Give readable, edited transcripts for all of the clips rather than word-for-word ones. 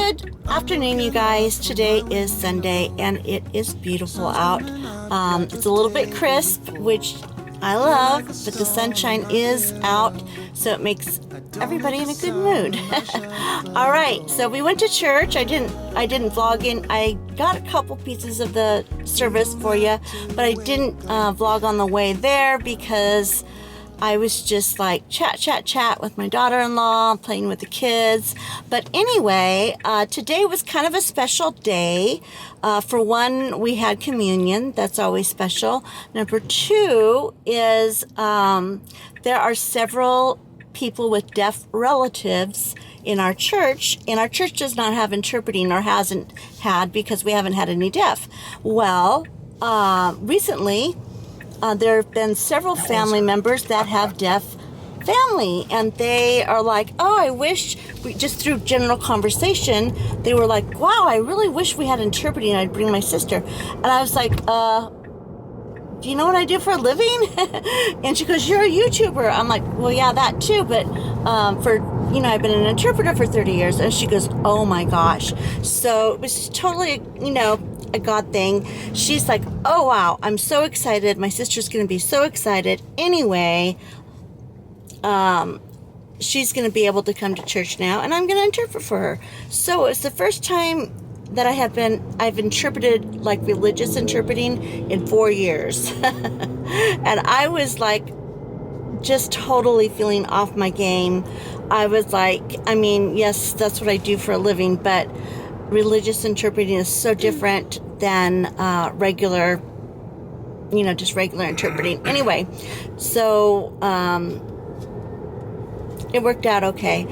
Good afternoon, you guys. Today is Sunday and it is beautiful out. It's a little bit crisp, which I love, but the sunshine is out, so it makes everybody in a good mood. All right, so we went to church. I didn't vlog in. I got a couple pieces of the service for you, but I didn't vlog on the way there because I was just like chat with my daughter-in-law, playing with the kids. But anyway, today was kind of a special day. For one, we had communion. That's always special. Number two is there are several people with deaf relatives in our church, and our church does not have interpreting, or hasn't had, because we haven't had any deaf. Well, recently, there have been several family members that have deaf family, and they are like, oh, I wish just through general conversation, they were like, wow, I really wish we had interpreting. I'd bring my sister. And I was like, do you know what I do for a living? And she goes, you're a YouTuber. I'm like, well, yeah, that too, but I've been an interpreter for 30 years. And she goes, oh my gosh. So it was totally, a God thing. She's like, oh wow, I'm so excited. My sister's going to be so excited. Anyway, she's going to be able to come to church now, and I'm going to interpret for her. So it's the first time that I've interpreted, like religious interpreting, in 4 years. And I was like, just totally feeling off my game. I was like, yes, that's what I do for a living, but religious interpreting is so different than regular, just regular interpreting. Anyway, so it worked out okay.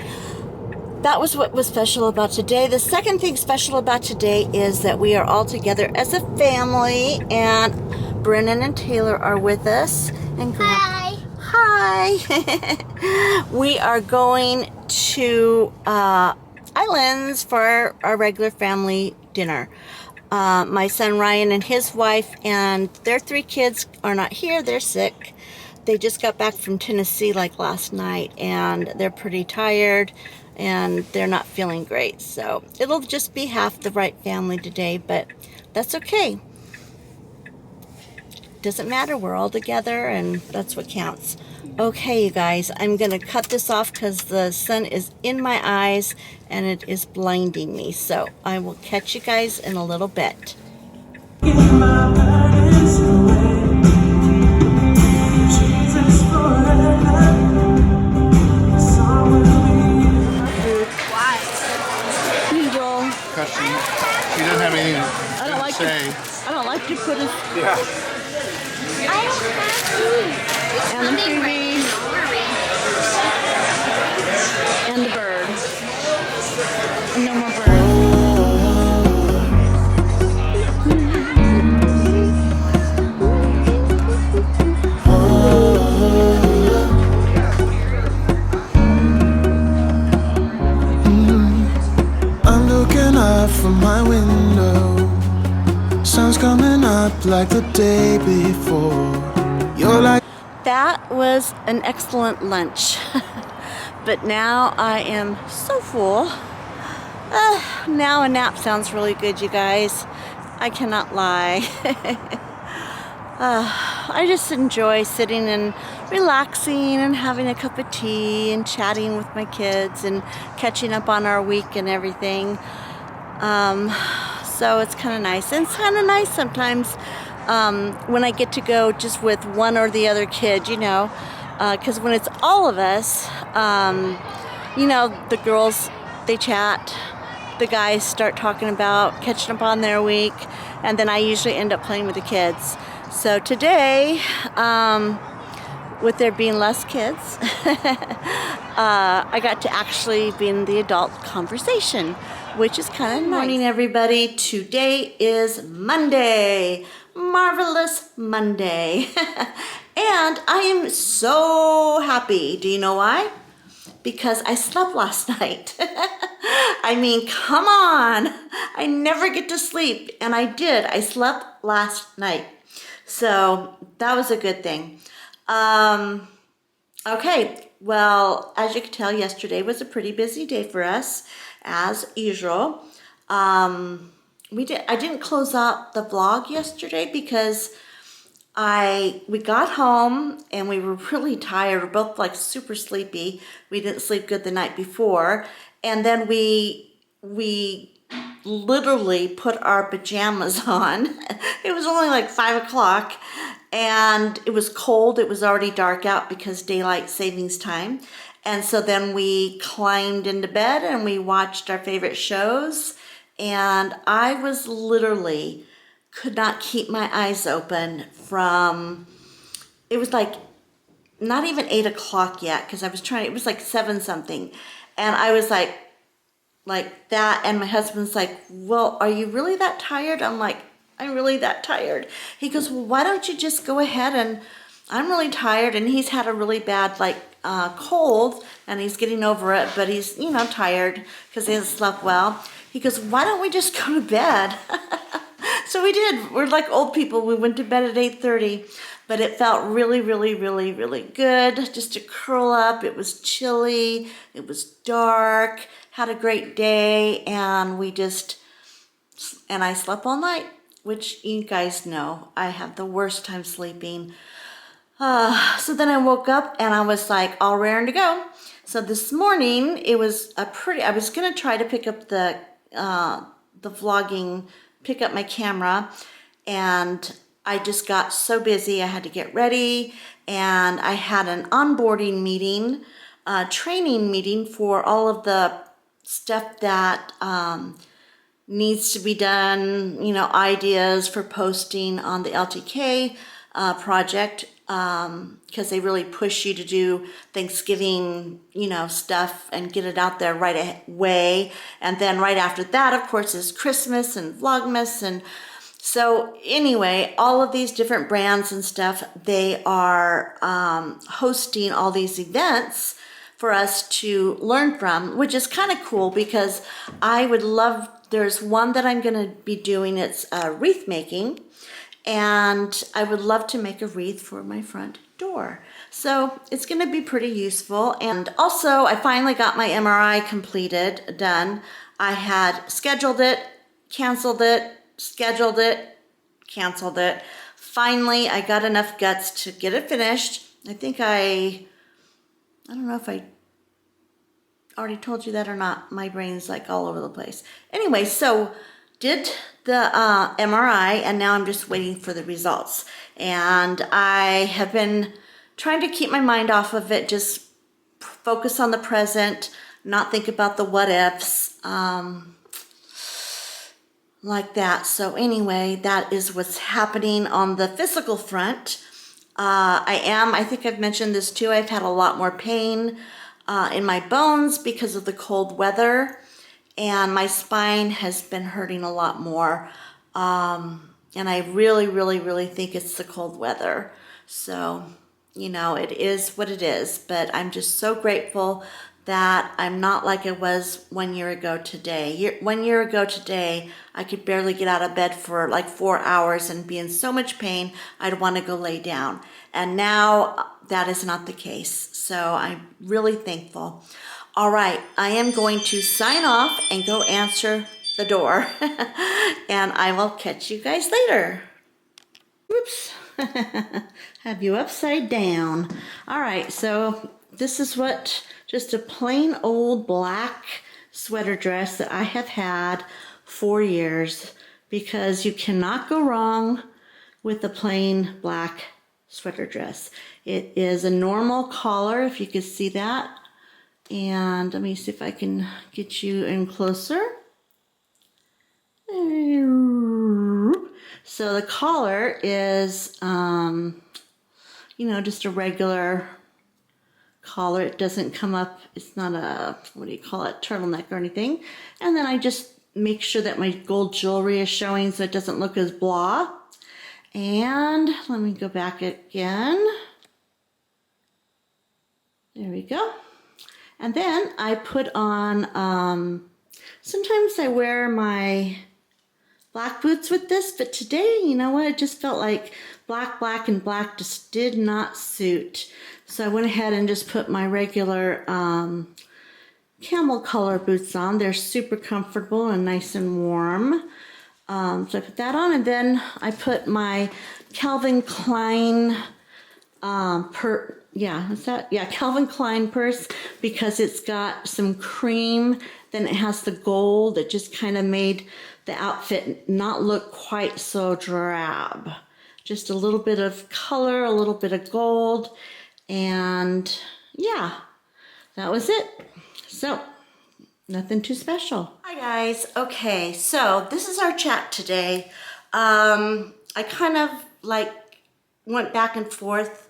That was what was special about today. The second thing special about today is that we are all together as a family, and Brennan and Taylor are with us. And Hi. We are going to Islands for our regular family dinner. My son Ryan and his wife and their 3 kids are not here. They're sick. They just got back from Tennessee like last night, and they're pretty tired and they're not feeling great. So it'll just be half the right family today, but that's okay. Doesn't matter. We're all together, and that's what counts. Okay, you guys, I'm going to cut this off because the sun is in my eyes and it is blinding me. So I will catch you guys in a little bit. Because she doesn't have anything to say. I don't like to put it. Yeah. I don't have food. And the TV. And the bird. And no more birds. I'm looking up from my window. Sun's coming up like the day before. You're like. That was an excellent lunch. But now I am so full. Now a nap sounds really good, you guys. I cannot lie. I just enjoy sitting and relaxing and having a cup of tea and chatting with my kids and catching up on our week and everything. So it's kind of nice. And it's kind of nice sometimes when I get to go just with one or the other kid, because when it's all of us, the girls, they chat, the guys start talking about catching up on their week, and then I usually end up playing with the kids. So today, with there being less kids, I got to actually be in the adult conversation, which is kind of nice. Good morning, everybody. Today is Monday. Marvelous Monday. And I am so happy. Do you know why? Because I slept last night. Come on. I never get to sleep. And I did. I slept last night. So that was a good thing. Okay. Well, as you can tell, yesterday was a pretty busy day for us. as usual. I didn't close out the vlog yesterday because we got home and we were really tired. We're both like super sleepy. We didn't sleep good the night before. And then we literally put our pajamas on. It was only like 5 o'clock and it was cold. It was already dark out because daylight savings time. And so then we climbed into bed and we watched our favorite shows. And I was literally could not keep my eyes open from, it was like not even 8 o'clock yet because I was trying, it was like 7 something. And I was like that. And my husband's like, well, are you really that tired? I'm like, I'm really that tired. He goes, well, why don't you just go ahead, and I'm really tired. And he's had a really bad cold and he's getting over it, but he's, you know, tired because he hasn't slept well. He goes, why don't we just go to bed? So we did. We're like old people. We went to bed at 8:30, but it felt really, really, really, really good just to curl up. It was chilly. It was dark. Had a great day, and I slept all night, which you guys know I have the worst time sleeping. So then I woke up and I was like all raring to go. So this morning it was I was gonna try to pick up the vlogging, pick up my camera, and I just got so busy. I had to get ready, and I had an onboarding meeting, training meeting for all of the stuff that needs to be done, you know, ideas for posting on the LTK project, because they really push you to do Thanksgiving, you know, stuff and get it out there right away. And then right after that, of course, is Christmas and Vlogmas. And so anyway, all of these different brands and stuff, they are hosting all these events for us to learn from, which is kind of cool because I would love, there's one that I'm going to be doing, it's wreath making, and I would love to make a wreath for my front door. So it's going to be pretty useful. And also I finally got my MRI completed, done. I had scheduled it, canceled it, scheduled it, canceled it. Finally, I got enough guts to get it finished. I think I don't know if I already told you that or not. My brain's like all over the place. Anyway, so did the MRI, and now I'm just waiting for the results. And I have been trying to keep my mind off of it, just focus on the present, not think about the what ifs, like that. So anyway, that is what's happening on the physical front. I think I've mentioned this too, I've had a lot more pain in my bones because of the cold weather, and my spine has been hurting a lot more. And I really, really, really think it's the cold weather. So, you know, it is what it is, but I'm just so grateful that I'm not like I was 1 year ago today. 1 year ago today, I could barely get out of bed for like 4 hours and be in so much pain, I'd want to go lay down. And now that is not the case. So I'm really thankful. All right, I am going to sign off and go answer the door. And I will catch you guys later. Whoops. Have you upside down. All right, so this is what, just a plain old black sweater dress that I have had for years, because you cannot go wrong with a plain black sweater dress. It is a normal collar, if you can see that. And let me see if I can get you in closer. So the collar is, you know, just a regular collar. It doesn't come up, it's not a, what do you call it, turtleneck or anything. And then I just make sure that my gold jewelry is showing so it doesn't look as blah. And let me go back again. There we go. And then I put on, sometimes I wear my black boots with this, but today, you know what, it just felt like black, and black just did not suit. So I went ahead and just put my regular camel color boots on. They're super comfortable and nice and warm. So I put that on, and then I put my Calvin Klein Calvin Klein purse, because it's got some cream, then it has the gold. It just kind of made the outfit not look quite so drab. Just a little bit of color, a little bit of gold, and yeah, that was it. So, nothing too special. Hi guys. Okay, so this is our chat today. I kind of went back and forth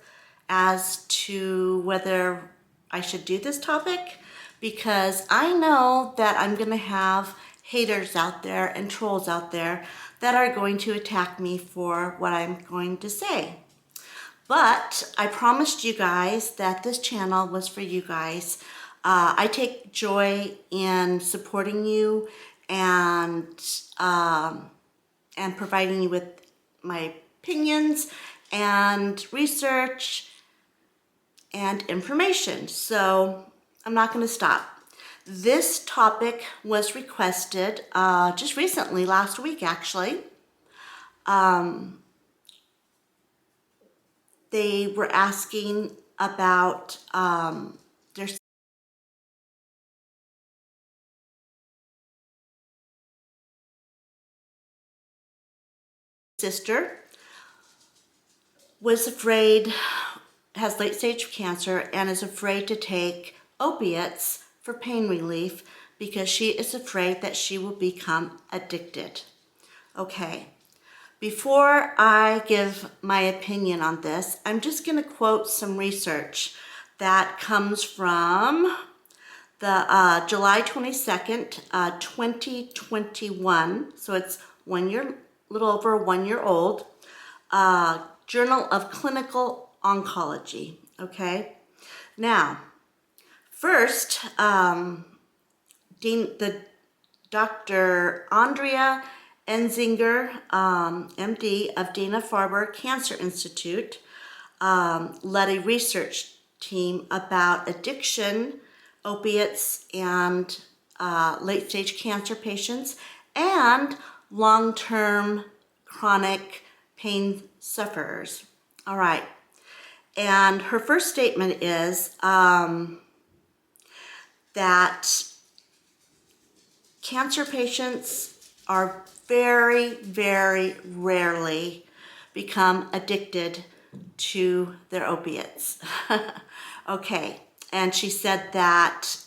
as to whether I should do this topic, because I know that I'm gonna have haters out there and trolls out there that are going to attack me for what I'm going to say. But I promised you guys that this channel was for you guys. I take joy in supporting you and providing you with my opinions and research and information. So I'm not going to stop. This topic was requested just recently, last week actually. They were asking about their sister was afraid, has late stage cancer, and is afraid to take opiates for pain relief because she is afraid that she will become addicted. Okay, before I give my opinion on this, I'm just going to quote some research that comes from the July 22nd, 2021, so it's 1 year, little over 1 year old, Journal of Clinical Oncology, okay? Now, first, the Dr. Andrea Enzinger, MD of Dana-Farber Cancer Institute, led a research team about addiction, opiates, and late-stage cancer patients, and long-term chronic pain sufferers. All right. And her first statement is that cancer patients are very, very rarely become addicted to their opiates. Okay. And she said that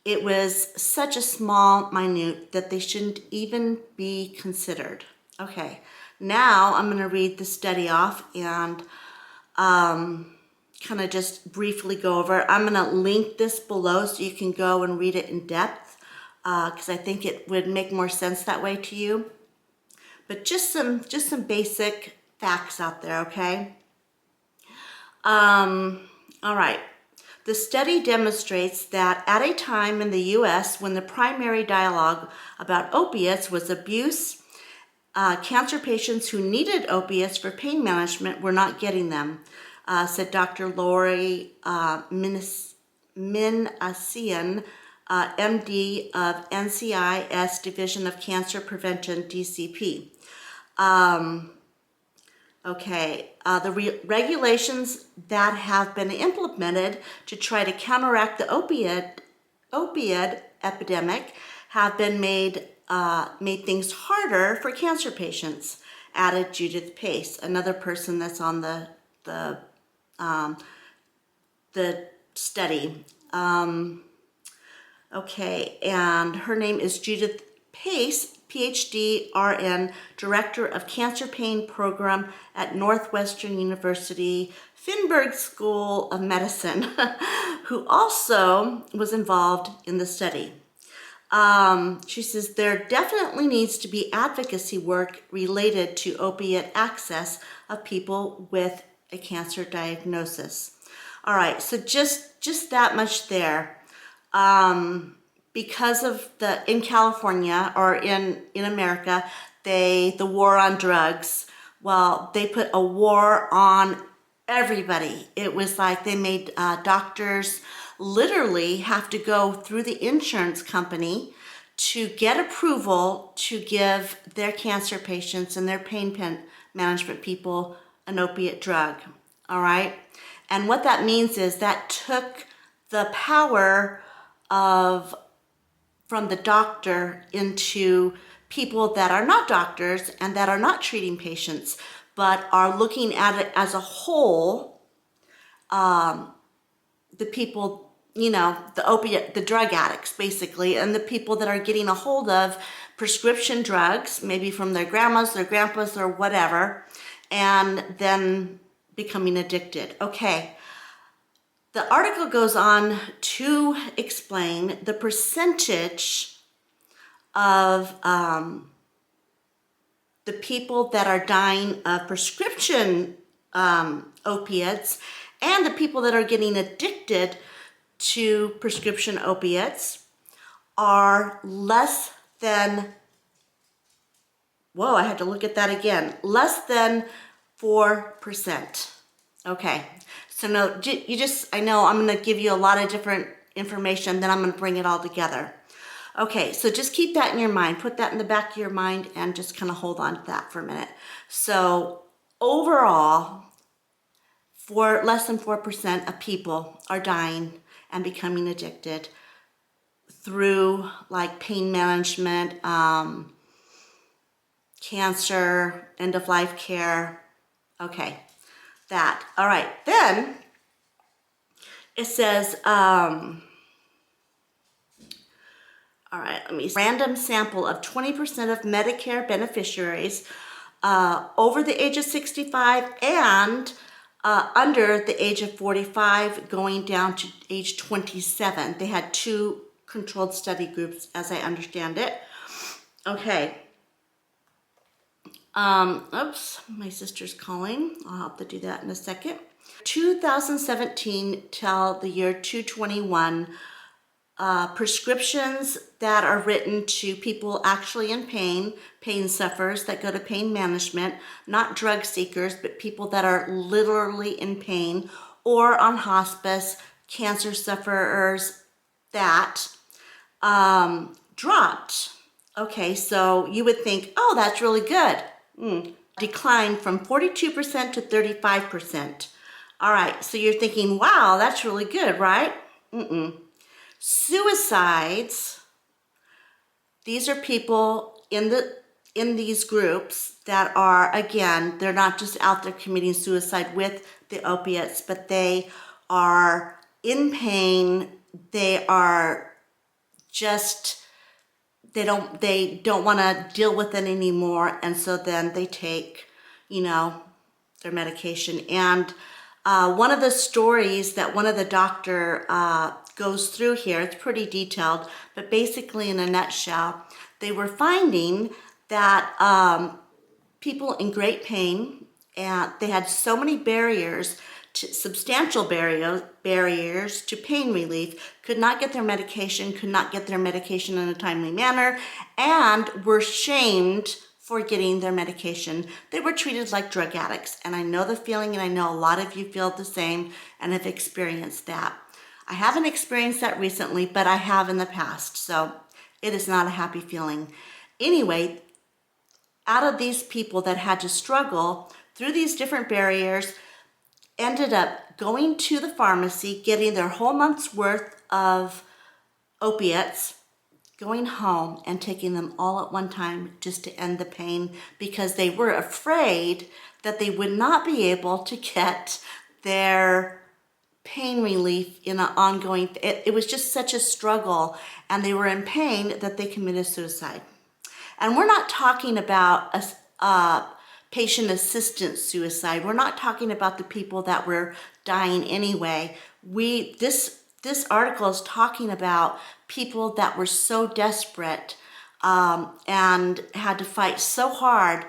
it was such a small, minute, that they shouldn't even be considered. Okay, now I'm going to read the study off and kind of just briefly go over. I'm going to link this below so you can go and read it in depth, because I think it would make more sense that way to you. But just some basic facts out there, okay? All right. The study demonstrates that at a time in the U.S. when the primary dialogue about opiates was abuse, cancer patients who needed opiates for pain management were not getting them, said Dr. Lori Minasian, MD of NCIS Division of Cancer Prevention, DCP. The regulations that have been implemented to try to counteract the opioid epidemic have been made things harder for cancer patients, added Judith Pace, another person that's on the study. And her name is Judith Pace, PhD, RN, Director of Cancer Pain Program at Northwestern University Finberg School of Medicine, who also was involved in the study. She says there definitely needs to be advocacy work related to opiate access of people with a cancer diagnosis. All right, so just that much there. Because of in California or in America, the war on drugs, well, they put a war on everybody. It was like they made doctors literally have to go through the insurance company to get approval to give their cancer patients and their pain management people an opiate drug, all right? And what that means is that took the power from the doctor into people that are not doctors and that are not treating patients, but are looking at it as a whole. The people, the drug addicts basically, and the people that are getting a hold of prescription drugs, maybe from their grandmas, their grandpas, or whatever, and then becoming addicted. Okay. The article goes on to explain the percentage of the people that are dying of prescription opiates and the people that are getting addicted to prescription opiates are less than, whoa, I had to look at that again, less than 4%. Okay, so no, I know I'm going to give you a lot of different information, then I'm going to bring it all together. Okay, so just keep that in your mind. Put that in the back of your mind and just kind of hold on to that for a minute. So overall, for less than 4% of people are dying and becoming addicted through like pain management, cancer, end-of-life care. Okay, that. All right, then it says, all right, let me see. Random sample of 20% of Medicare beneficiaries over the age of 65 and under the age of 45 going down to age 27. They had 2 controlled study groups, as I understand it. Okay. Oops, my sister's calling. I'll have to do that in a second. 2017 till the year 2021, prescriptions that are written to people actually in pain sufferers that go to pain management, not drug seekers, but people that are literally in pain or on hospice, cancer sufferers, that dropped. Okay, so you would think, oh, that's really good. Declined from 42% to 35%. All right, so you're thinking, wow, that's really good, right? Suicides, these are people in these groups that are, again, they're not just out there committing suicide with the opiates, but they are in pain. They are just, they don't want to deal with it anymore, and so then they take, their medication. And one of the stories that one of the doctor goes through here, it's pretty detailed, but basically in a nutshell, they were finding that people in great pain, and they had so many barriers, substantial barriers to pain relief, could not get their medication in a timely manner, and were shamed for getting their medication. They were treated like drug addicts, and I know the feeling, and I know a lot of you feel the same and have experienced that. I haven't experienced that recently, but I have in the past, so it is not a happy feeling. Anyway, out of these people that had to struggle through these different barriers, ended up going to the pharmacy, getting their whole month's worth of opiates, going home and taking them all at one time just to end the pain, because they were afraid that they would not be able to get their pain relief in an ongoing, it was just such a struggle, and they were in pain that they committed suicide. And we're not talking about a patient assistance suicide. We're not talking about the people that were dying anyway. This article is talking about people that were so desperate and had to fight so hard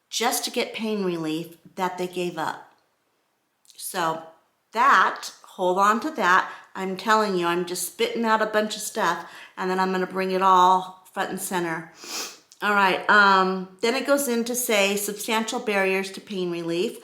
just to get pain relief that they gave up. So hold on to that. I'm telling you, I'm just spitting out a bunch of stuff, and then I'm going to bring it all front and center. All right, then it goes in to say substantial barriers to pain relief.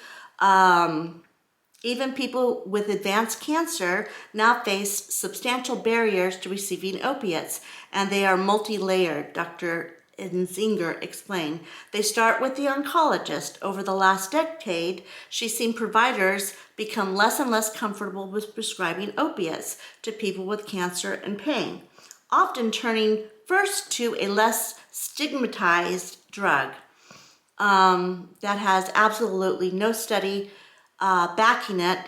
Even people with advanced cancer now face substantial barriers to receiving opiates, and they are multi-layered, Dr. Nzinger explained. They start with the oncologist. Over the last decade, she's seen providers become less and less comfortable with prescribing opiates to people with cancer and pain, often turning first to a less stigmatized drug that has absolutely no study backing it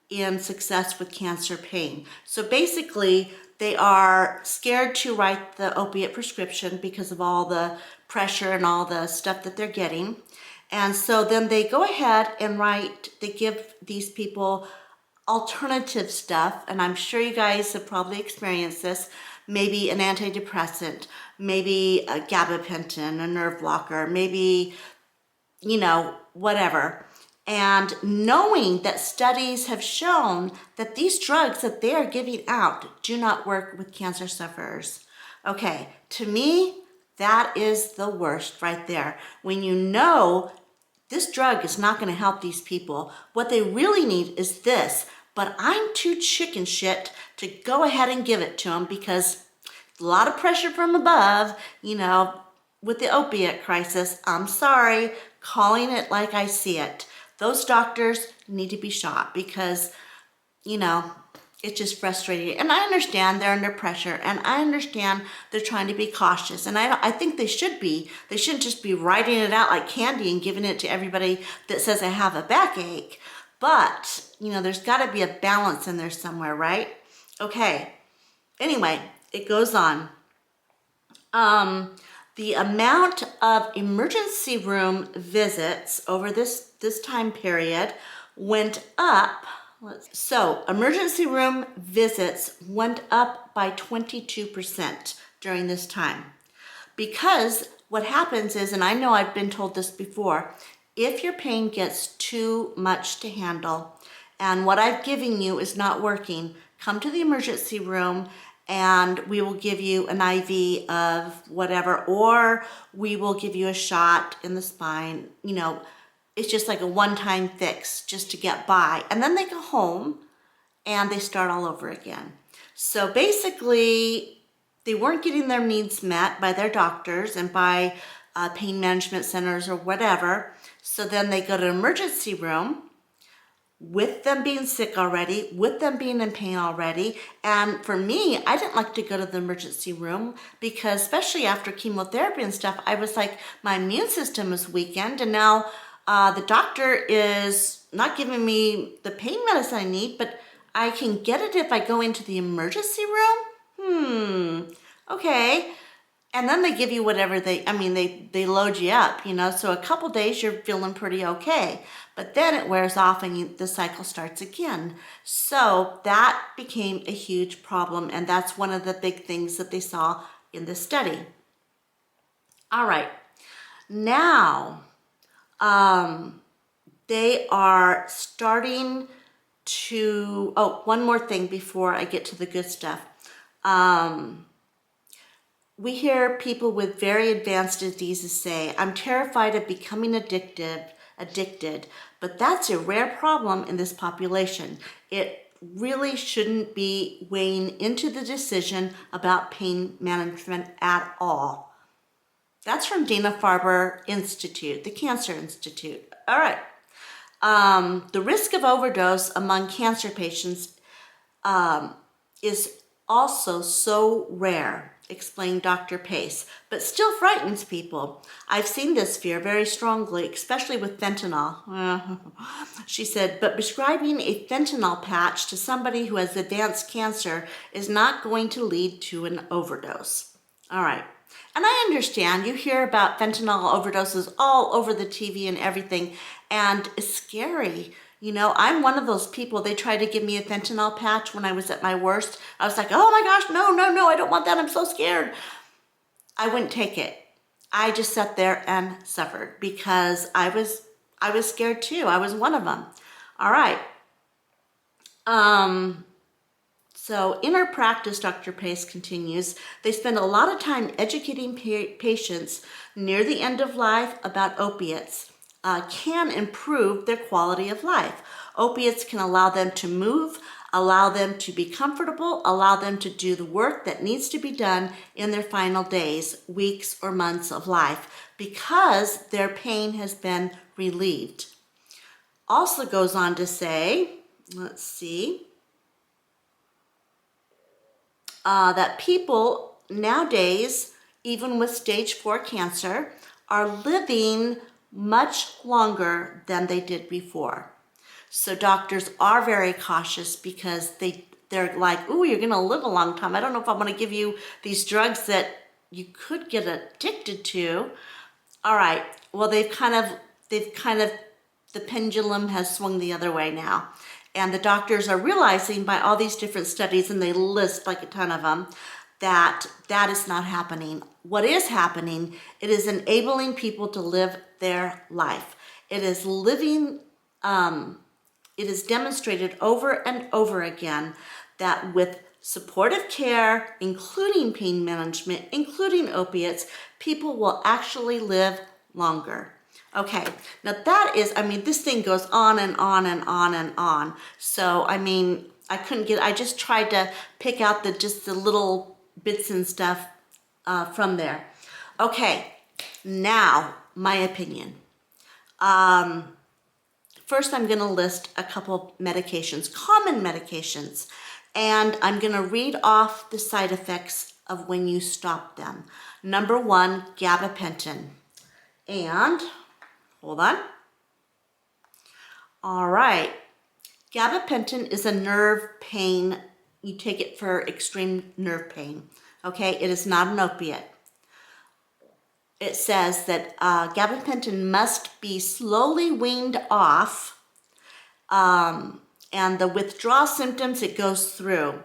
in success with cancer pain. So basically, they are scared to write the opiate prescription because of all the pressure and all the stuff that they're getting. And so then they go ahead and they give these people alternative stuff, and I'm sure you guys have probably experienced this, maybe an antidepressant, maybe a gabapentin, a nerve blocker, maybe, whatever. And knowing that studies have shown that these drugs that they are giving out do not work with cancer sufferers. Okay, to me, that is the worst right there. When you know this drug is not going to help these people, what they really need is this, but I'm too chicken shit to go ahead and give it to them because a lot of pressure from above, with the opiate crisis. I'm sorry, calling it like I see it. Those doctors need to be shot because, it's just frustrating. And I understand they're under pressure, and I understand they're trying to be cautious. And I think they should be. They shouldn't just be writing it out like candy and giving it to everybody that says I have a backache. But, there's got to be a balance in there somewhere, right? Okay. Anyway, it goes on. The amount of emergency room visits over this time period went up. So emergency room visits went up by 22% during this time. Because what happens is, and I know I've been told this before, if your pain gets too much to handle and what I've given you is not working, come to the emergency room and we will give you an IV of whatever, or we will give you a shot in the spine. It's just like a one-time fix just to get by. And then they go home and they start all over again. So basically, they weren't getting their needs met by their doctors and by pain management centers or whatever. So then they go to emergency room, with them being sick already, with them being in pain already. And for me, I didn't like to go to the emergency room because especially after chemotherapy and stuff, I was like, my immune system is weakened, and now the doctor is not giving me the pain medicine I need, but I can get it if I go into the emergency room? Okay. And then they give you whatever they load you up, so a couple days you're feeling pretty okay, but then it wears off and the cycle starts again. So that became a huge problem, and that's one of the big things that they saw in this study. All right, now they are starting to, one more thing before I get to the good stuff. We hear people with very advanced diseases say, I'm terrified of becoming addicted, but that's a rare problem in this population. It really shouldn't be weighing into the decision about pain management at all. That's from Dana-Farber Institute, the Cancer Institute. All right. The risk of overdose among cancer patients is also so rare, explained Dr. Pace, but still frightens people. I've seen this fear very strongly, especially with fentanyl. She said, but prescribing a fentanyl patch to somebody who has advanced cancer is not going to lead to an overdose. All right. And I understand you hear about fentanyl overdoses all over the TV and everything, and it's scary. I'm one of those people, they tried to give me a fentanyl patch when I was at my worst. I was like, oh my gosh, no, I don't want that. I'm so scared. I wouldn't take it. I just sat there and suffered because I was scared too. I was one of them. All right. So in our practice, Dr. Pace continues, they spend a lot of time educating patients near the end of life about opiates. can improve their quality of life. Opiates can allow them to move, allow them to be comfortable, allow them to do the work that needs to be done in their final days, weeks, or months of life because their pain has been relieved. Also goes on to say, let's see, that people nowadays, even with stage 4 cancer, are living much longer than they did before. So doctors are very cautious because they're like, ooh, you're gonna live a long time. I don't know if I want to give you these drugs that you could get addicted to. All right, well, they've kind of, the pendulum has swung the other way now. And the doctors are realizing by all these different studies, and they list like a ton of them, that that is not happening. What is happening, it is enabling people to live their life. It is living, it is demonstrated over and over again that with supportive care, including pain management, including opiates, people will actually live longer. Okay, now that is, I mean, this thing goes on and on and on and on. So, I mean, I just tried to pick out just the little bits and stuff from there. Okay, now, my opinion. First, I'm going to list a couple medications, common medications, and I'm going to read off the side effects of when you stop them. Number 1, gabapentin. And, hold on. All right. Gabapentin is a nerve pain. You take it for extreme nerve pain. Okay, it is not an opiate. It says that gabapentin must be slowly weaned off, and the withdrawal symptoms it goes through: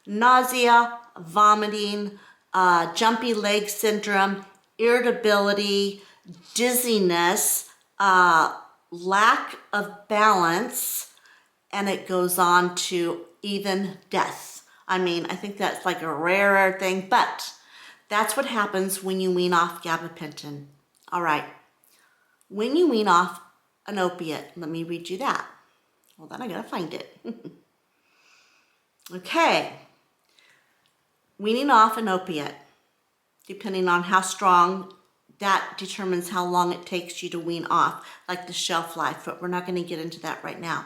nausea, vomiting, jumpy leg syndrome, irritability, dizziness, lack of balance, and it goes on to even death. I mean, I think that's like a rarer thing, but that's what happens when you wean off gabapentin. All right, when you wean off an opiate, let me read you that. Hold on, I gotta find it. Okay, weaning off an opiate, depending on how strong, that determines how long it takes you to wean off, like the shelf life, but we're not gonna get into that right now.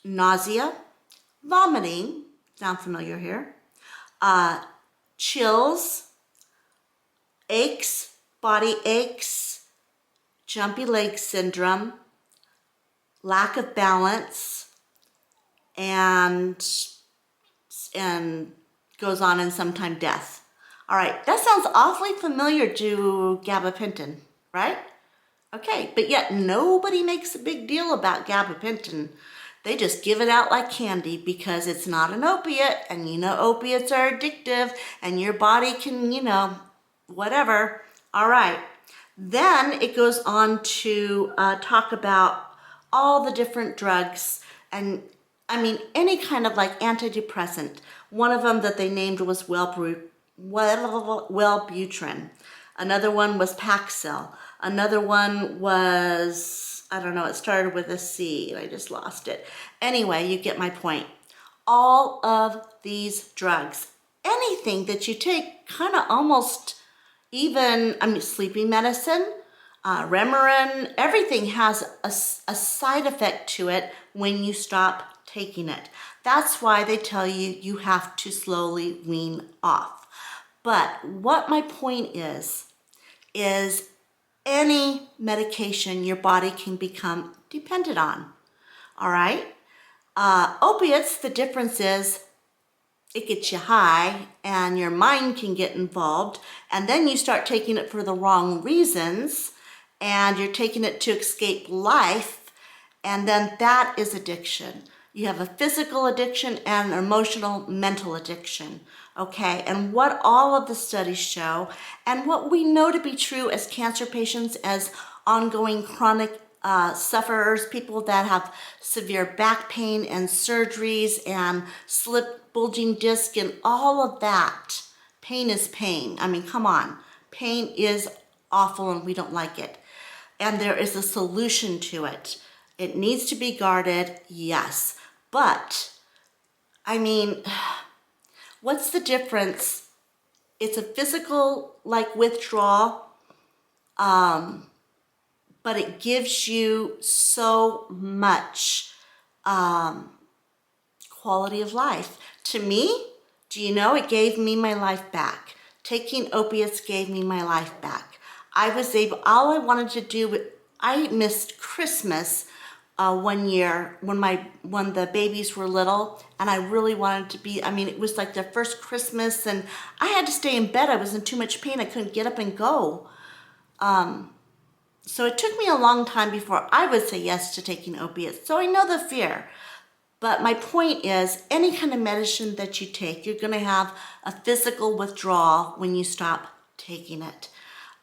Nausea, vomiting, sound familiar here? Chills, aches, body aches, jumpy leg syndrome, lack of balance, and goes on and sometimes death. All right, that sounds awfully familiar to gabapentin, right? Okay, but yet nobody makes a big deal about gabapentin. They just give it out like candy because it's not an opiate, and you know opiates are addictive, and your body can, you know, whatever. All right. Then it goes on to talk about all the different drugs, and I mean any kind of like antidepressant. One of them that they named was Wellbutrin. Another one was Paxil. Another one was, I don't know, it started with a C and I just lost it. Anyway, you get my point. All of these drugs, anything that you take, kind of almost even, I mean, sleeping medicine, Remeron, everything has a side effect to it when you stop taking it. That's why they tell you you have to slowly wean off. But what my point is any medication your body can become dependent on, all right? Opiates, the difference is it gets you high and your mind can get involved, and then you start taking it for the wrong reasons, and you're taking it to escape life, and then that is addiction. You have a physical addiction and an emotional, mental addiction, okay? And what all of the studies show, and what we know to be true as cancer patients, as ongoing chronic sufferers, people that have severe back pain and surgeries and slip bulging disc and all of that. Pain is pain. I mean, come on. Pain is awful and we don't like it. and there is a solution to it. It needs to be guarded, yes, but I mean, what's the difference? It's a physical like withdrawal, but it gives you so much quality of life. To me, do you know, it gave me my life back. Taking opiates gave me my life back. I was able, all I wanted to do, I missed Christmas one year when the babies were little, and I really wanted to be, I mean, it was like their first Christmas, and I had to stay in bed. I was in too much pain. I couldn't get up and go. So it took me a long time before I would say yes to taking opiates. So I know the fear. But my point is, any kind of medicine that you take, you're going to have a physical withdrawal when you stop taking it.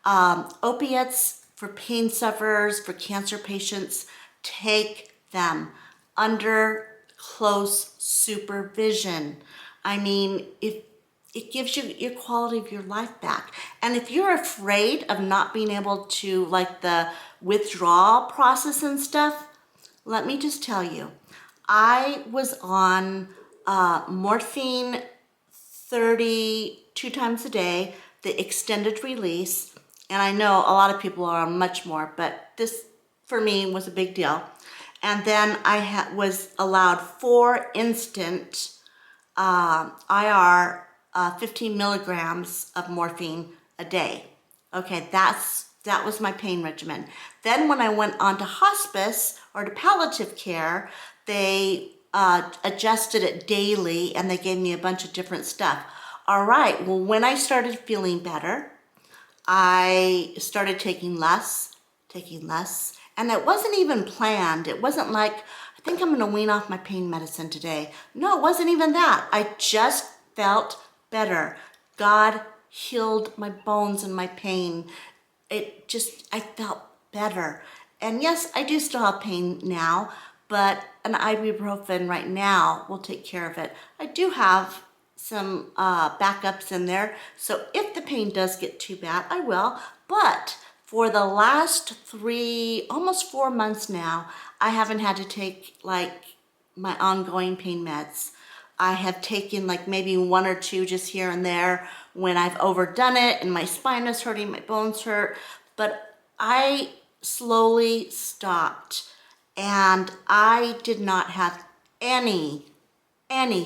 Opiates for pain sufferers, for cancer patients, take them under close supervision. I mean, if it gives you your quality of your life back. And if you're afraid of not being able to, like the withdrawal process and stuff, let me just tell you, I was on morphine 32 times a day, the extended release, and I know a lot of people are on much more, but this for me was a big deal. And then I was allowed 4 instant IR 15 milligrams of morphine a day. Okay, that was my pain regimen. Then when I went on to hospice or to palliative care, they adjusted it daily, and they gave me a bunch of different stuff. All right, well, when I started feeling better, I started taking less, and it wasn't even planned. It wasn't like, I think I'm going to wean off my pain medicine today. No, it wasn't even that. I just felt better. God healed my bones and my pain. I felt better. And yes, I do still have pain now, but an ibuprofen right now will take care of it. I do have some backups in there, so if the pain does get too bad, I will. But for the last almost 4 months now, I haven't had to take like my ongoing pain meds. I have taken like maybe 1 or 2 just here and there when I've overdone it and my spine is hurting, my bones hurt, but I slowly stopped, and I did not have any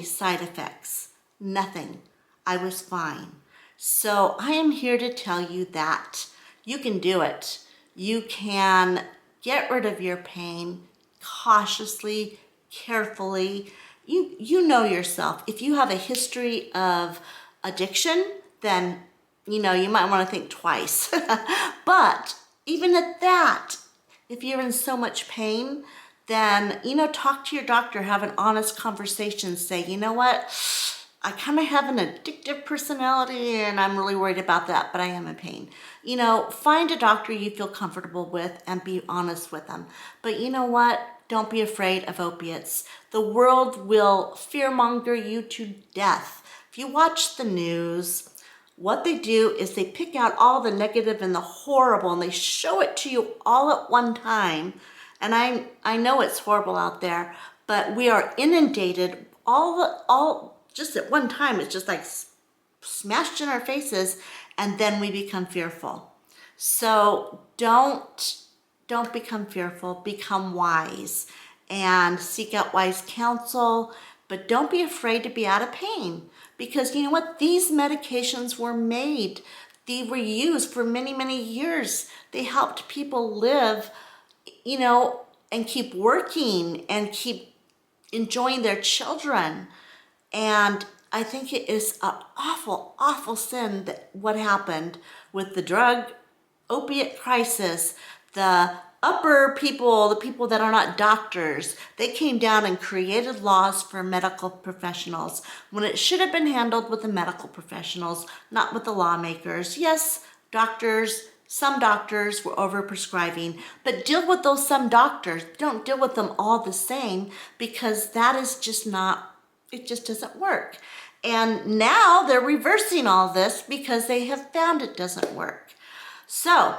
side effects, nothing. I was fine. So I am here to tell you that you can do it. You can get rid of your pain cautiously, carefully. You know yourself. If you have a history of addiction, then you might want to think twice. But even at that, if you're in so much pain, then talk to your doctor, have an honest conversation, say, you know what, I kind of have an addictive personality and I'm really worried about that, but I am in pain. Find a doctor you feel comfortable with and be honest with them. But you know what? Don't be afraid of opiates. The world will fearmonger you to death. If you watch the news, what they do is they pick out all the negative and the horrible, and they show it to you all at one time. And I know it's horrible out there, but we are inundated all just at one time. It's just like smashed in our faces, and then we become fearful. So don't become fearful, become wise and seek out wise counsel, but don't be afraid to be out of pain, because you know what? These medications were made, they were used for many, many years. They helped people live, and keep working and keep enjoying their children. And I think it is an awful, awful sin that what happened with the drug opiate crisis. The upper people, the people that are not doctors, they came down and created laws for medical professionals when it should have been handled with the medical professionals, not with the lawmakers. Yes, some doctors were overprescribing, but deal with those some doctors. Don't deal with them all the same, because that is just not, it just doesn't work. And now they're reversing all this because they have found it doesn't work. So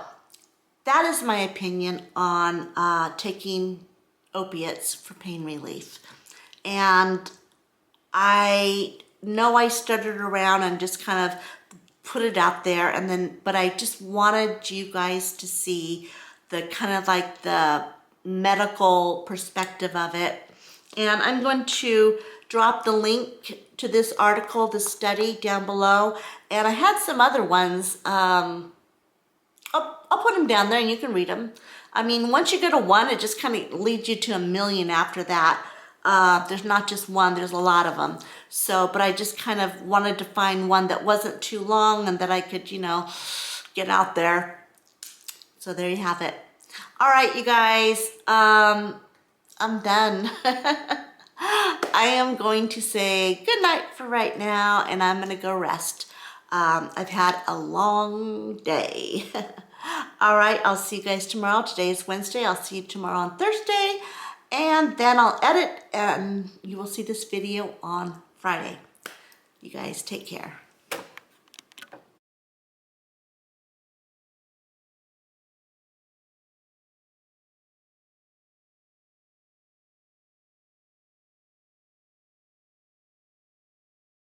that is my opinion on taking opiates for pain relief. And I know I stuttered around and just kind of put it out there, and then, but I just wanted you guys to see the kind of like the medical perspective of it. And I'm going to drop the link to this article, this study, down below. And I had some other ones. I'll put them down there and you can read them. I mean, once you go to one, it just kind of leads you to a million after that. There's not just one, there's a lot of them. So, but I just kind of wanted to find one that wasn't too long and that I could, you know, get out there. So there you have it. All right, you guys, I'm done. I am going to say good night for right now, and I'm going to go rest. I've had a long day. All right, I'll see you guys tomorrow. Today is Wednesday. I'll see you tomorrow on Thursday, and then I'll edit, and you will see this video on Friday. You guys take care.